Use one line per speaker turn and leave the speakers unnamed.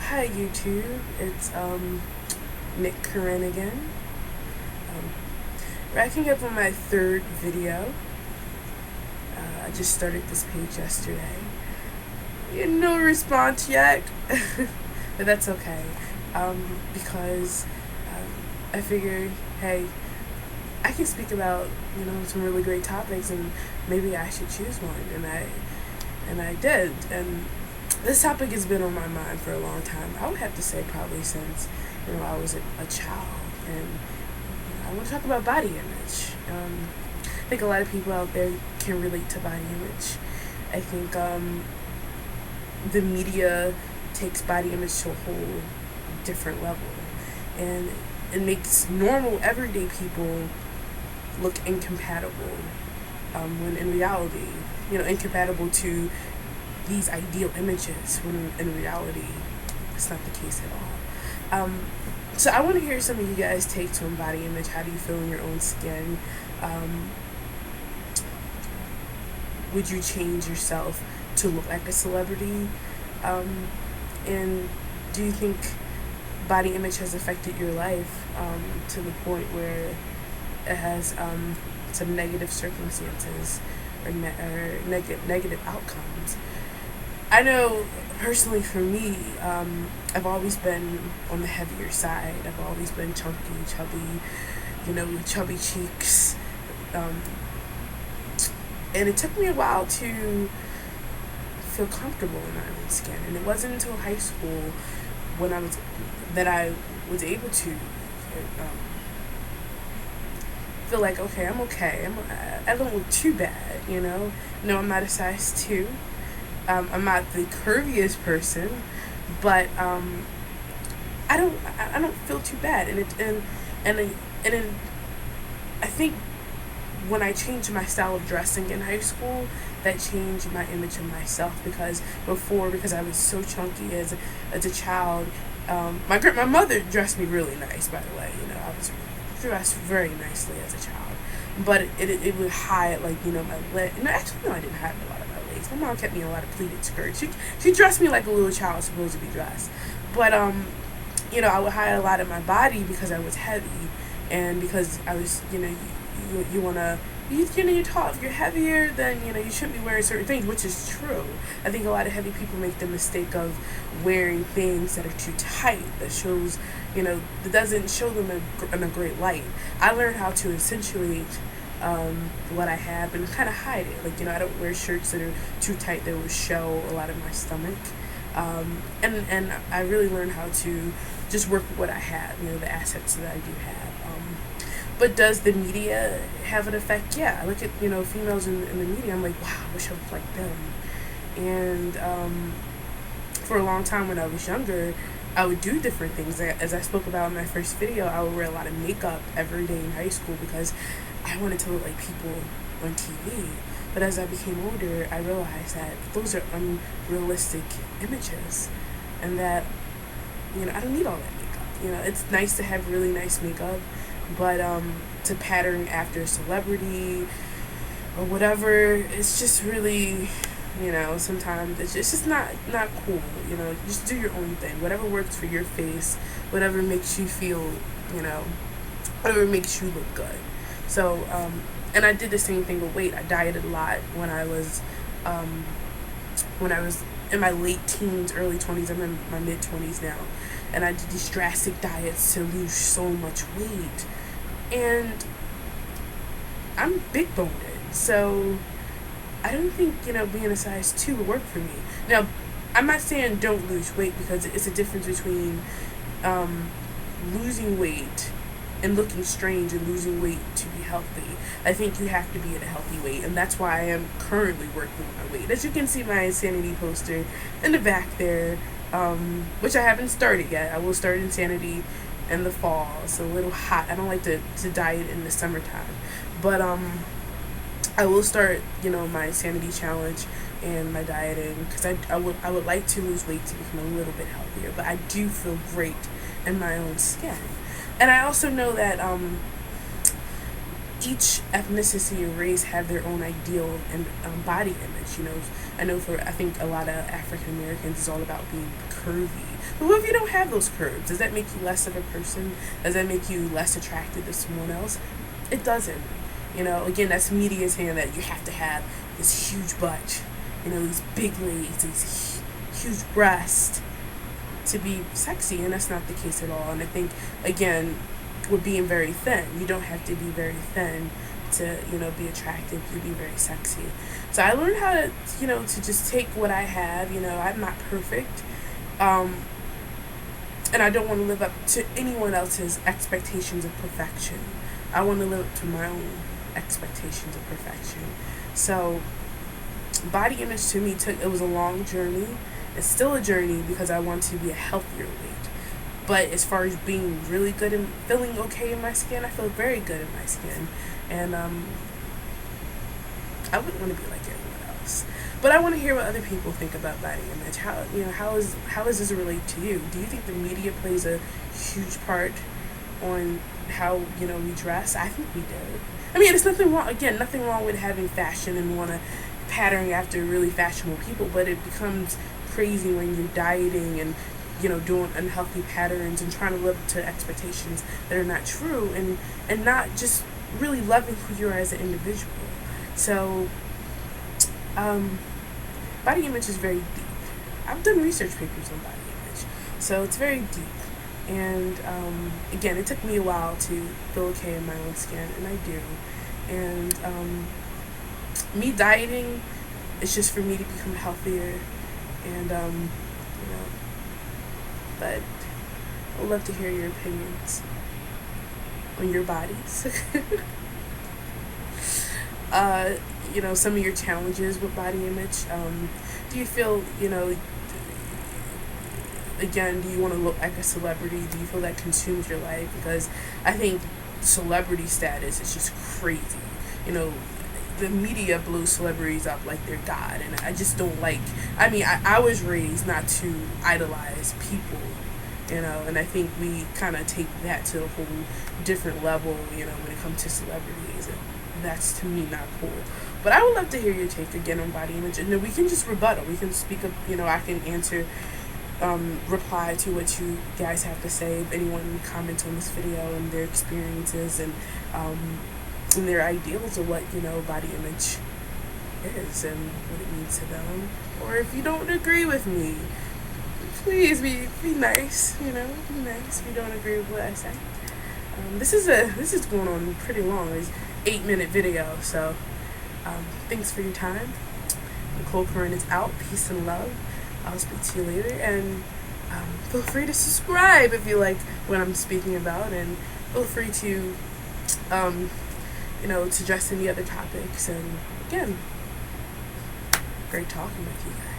Hi YouTube, it's Nick Corinne again. Um, Racking up on my third video. I just started this page yesterday. No response yet, but that's okay. Because I figured, hey, I can speak about some really great topics, and maybe I should choose one, and I did, and this topic has been on my mind for a long time. I would have to say probably since I was a child, and I want to talk about body image. I think a lot of people out there can relate to body image. I think the media takes body image to a whole different level, and it makes normal everyday people look incompatible, when in reality, incompatible to these ideal images, when in reality it's not the case at all. So I want to hear some of you guys' takes on body image. How do you feel in your own skin? Would you change yourself to look like a celebrity? And do you think body image has affected your life to the point where it has some negative circumstances or negative outcomes? I know personally for me, I've always been on the heavier side. I've always been chunky, chubby, with chubby cheeks. And it took me a while to feel comfortable in my own skin. And it wasn't until high school that I was able to feel like, okay, I'm okay. I don't look too bad, No, I'm not a size 2. I'm not the curviest person, but I don't feel too bad, I think when I changed my style of dressing in high school, that changed my image of myself, because I was so chunky as a child, my mother dressed me really nice, by the way. I was dressed very nicely as a child, but it would hide my leg. No, actually, no, I didn't hide a lot of my legs. My mom kept me in a lot of pleated skirts. She dressed me like a little child was supposed to be dressed, but I would hide a lot of my body because I was heavy, and because I was you wanna. You're tall. If you're heavier, then you shouldn't be wearing certain things, which is true. I think a lot of heavy people make the mistake of wearing things that are too tight, that shows, that doesn't show them in a great light. I learned how to accentuate what I have and kind of hide it. I don't wear shirts that are too tight that will show a lot of my stomach. And I really learned how to just work with what I have, the assets that I do have. But does the media have an effect? Yeah, I look at females in the media. I'm like, wow, I wish I looked like them. And for a long time when I was younger, I would do different things. As I spoke about in my first video, I would wear a lot of makeup every day in high school because I wanted to look like people on TV. But as I became older, I realized that those are unrealistic images, and that I don't need all that makeup. It's nice to have really nice makeup, but to pattern after a celebrity or whatever, it's just really, sometimes it's just not cool. Just do your own thing, whatever works for your face, whatever makes you feel, whatever makes you look good. So and I did the same thing with weight. I dieted a lot when I was in my late teens, early 20s. I'm in my mid 20s now, and I did these drastic diets to lose so much weight, and I'm big boned, so I don't think being a size 2 would work for me. Now, I'm not saying don't lose weight, because it's a difference between losing weight and looking strange and losing weight to be healthy. I think you have to be at a healthy weight, and that's why I am currently working on my weight. As you can see, my Insanity poster in the back there, which I haven't started yet. I will start Insanity in the fall. It's a little hot. I don't like to diet in the summertime, but I will start my Insanity challenge and my dieting, because I would like to lose weight to become a little bit healthier. But I do feel great in my own skin. And I also know that each ethnicity or race have their own ideal and body image. I know I think a lot of African Americans is all about being curvy. But what if you don't have those curves? Does that make you less of a person? Does that make you less attracted to someone else? It doesn't. Again, that's media saying that you have to have this huge butt, these big legs, these huge breasts to be sexy, and that's not the case at all. And I think, again, with being very thin, you don't have to be very thin to be attractive, to be very sexy. So I learned how to to just take what I have. I'm not perfect, and I don't want to live up to anyone else's expectations of perfection. I want to live up to my own expectations of perfection. So body image to me it was a long journey. It's still a journey because I want to be a healthier weight. But as far as being really good and feeling okay in my skin, I feel very good in my skin. And I wouldn't want to be like everyone else. But I want to hear what other people think about body image. How does this relate to you? Do you think the media plays a huge part on how we dress? I think we do. I mean, there's nothing wrong with having fashion and want to pattern after really fashionable people, but it becomes crazy when you're dieting and doing unhealthy patterns and trying to live up to expectations that are not true, and not just really loving who you are as an individual. So body image is very deep. I've done research papers on body image, so it's very deep. And again, it took me a while to feel okay in my own skin, and I do. And me dieting is just for me to become healthier, and but I'd love to hear your opinions on your bodies. Some of your challenges with body image. Do you feel, again, do you want to look like a celebrity? Do you feel that consumes your life? Because I think celebrity status is just crazy. The media blew celebrities up like they're God, and I just don't like. I was raised not to idolize people, and I think we kind of take that to a whole different level, when it comes to celebrities, and that's to me not cool. But I would love to hear your take again on body image, and then we can just rebuttal. We can speak up. I can answer, reply to what you guys have to say. If anyone comments on this video and their experiences and their ideals of what body image is and what it means to them, or if you don't agree with me, please be nice. Be nice if you don't agree with what I say. This is going on pretty long. It's 8-minute video, so thanks for your time. Nicole Curran is out. Peace and love. I'll speak to you later, and feel free to subscribe if you like what I'm speaking about, and feel free to to address any other topics. And again, great talking with you guys.